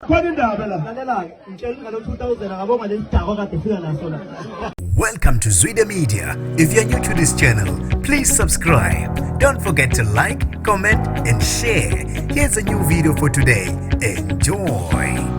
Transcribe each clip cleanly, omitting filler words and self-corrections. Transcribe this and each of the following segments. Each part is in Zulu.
Welcome to Zwida Media. If you're new to this channel, please subscribe. Don't forget to like, comment and share. Here's a new video for today. Enjoy.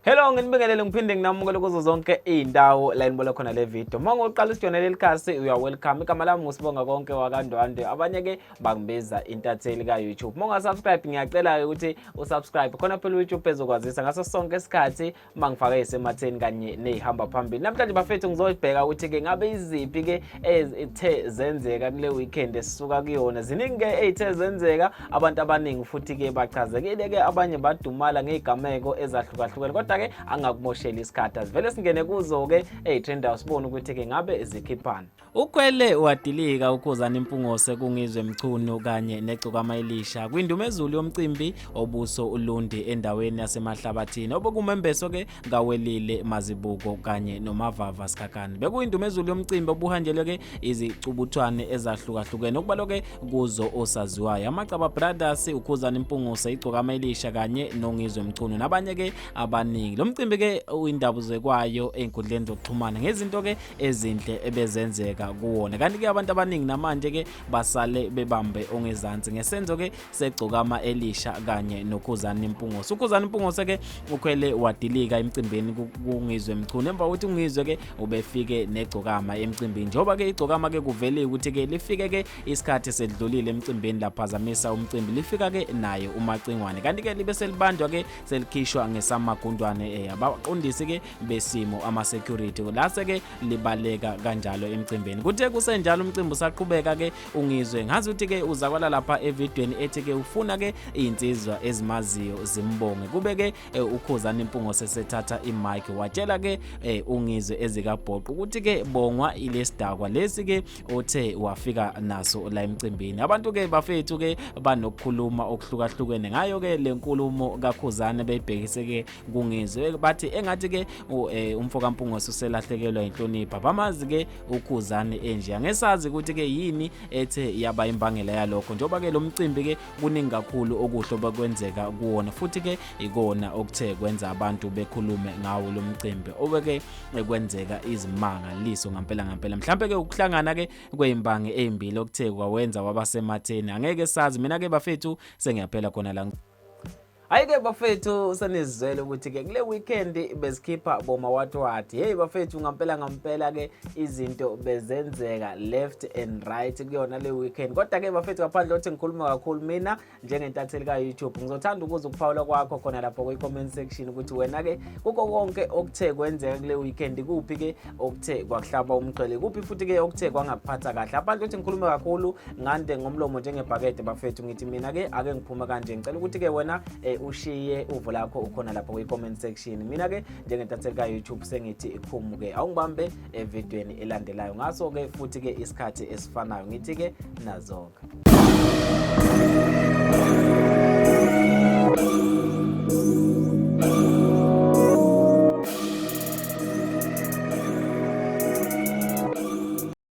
Hello, nginibingelele ngiphinde nginamukele kuzo zonke izindawo la enibona khona le video. Manje uqala isijonele lelikhasi, you are welcome. Igama lami ngusibonga konke wakandwande. Abanye ke bangibiza intatheli ka YouTube. Monga subscribe ngiyacela ukuthi usubscribe. Khona phela YouTube ezokwazisa ngaso sonke isikhathi mangifaka isematheni kanye nezihamba phambili. Namhlanje bafethu ngizobheka ukuthi ke ngabe iziphi ke ezithe zenzeka kule weekend esisuka kuyona. Ziningi ke ezithe zenzeka, abantu abaningi futhi ke bachazekile ke abanye badumala ngezigameko ezahlukahlukene. Kodwa ke angakumoshela isikhathi asivele singene kuzo ke trend sibone ukuthi ke ngabe zikhiphana. Ukhwele wadilika ukhuzana impungose kungizwe emchunu kanye necukama elisha kwindumezulu yomcimbi obuso ulundi endaweni yasemahlabathini obokumembeso ke ngawelile mazibuko kanye nomavava sikakani. Bekuyindumezulu yomcimbi obuhanjelwe ke izicubuthwane ezahlukahlukene okubaloke kuzo osaziwayo amacaba brothers ukhuzana impungose icukama elisha kanye nongizwe emchunu nabanye ke abaningi. Lo mcimbi ke uyindabuzo kwayo enkundleni zokuxhumana ngezinto ke ezinhle ebezenzeka kuwona. Kanti ke abantu abaningi namanje ke basale bebambe ongezansi ngesenzo ke segcokama elisha kanye nokhuzana impungose. Ukhuzana impungose ke ukhwele wadilika emcimbini kungizwe emchunu emva ukuthi ungizwe ke ubefike negcokama emcimbini. Njoba ke igcokama ke kuvele ukuthi ke lifike ke isikhathi sedlulile emcimbini laphazamisa umcimbi lifika ke naye umacingwane. Kanti ke libe selibandwa ke selikhishwa ngesamagundwane abaqondisi ke besimo ama security lase ke libaleka kanjalo emcimbini. Kuthe kusenjalo umcimbi usaqhubeka ke ungizwe ngazi ukuthi ke uzakwala lapha evidweni ethi ke ufuna ke insizwa ezimaziyo zimbonge. Kube ke ukhuzana impungose sethatha imic watshela ke ungizwe ezikabhoqo ukuthi ke bongwa ilesidakwa lesi ke othe wafika naso la emcimbini. Abantu ke bafethu ke banokukhuluma okuhlukahlukene ngayo ke lenkulumo kakhuzana beyibhekise ke kungizwe bathi engathi ke umfoka mpungose uselahlekelwa inhlonipha bamazi ke ukhuzane enje angesazi ukuthi ke yini ethe yaba imbangela yalokho njoba ke lo mcimbi ke kuningi kakhulu okuhle bakwenzeka kuwona futhi ke ikona okuthe kwenza abantu bekhulume ngawo lo mcimbi obeke kwenzeka izimangaliso ngempela mhlambe ke ukuhlangana ke kwezimbangi ezimbili okuthe kwawenza wabasematheni angeke sazi mina ke bafethu sengiyaphela khona la. Ayike bafethu sanizwele ukuthi ke kule weekend bezikhipha boma wathi hey bafethu ngampela ke izinto bezenzeka left and right kuyona le weekend. Kodwa ke bafethu ngaphandle ukuthi ngikhuluma kakhulu mina njengentatheli ka YouTube ngizothanda ukuza ukuphawula kwakho khona lapha kwi comment section ukuthi wena ke kuko konke okuthe kwenzeka kule weekend kuphi ke okuthe kwakuhlaba umqhele kuphi futhi ke okuthe kwangakuphatha kahle. Ngaphandle ukuthi ngikhuluma kakhulu ngande ngomlomo njengebhakede bafethu ngithi mina ke ake ngiphume kanje ngicela ukuthi ke wena ushiye uvo lakho ukhona lapha kwi comment section. Mina ke njengentatheli ka YouTube sengithi ikhumuke awungibambe evidweni elandelayo ngaso ke futhi ke isikhathi esifanayo ngithi ke nazoka.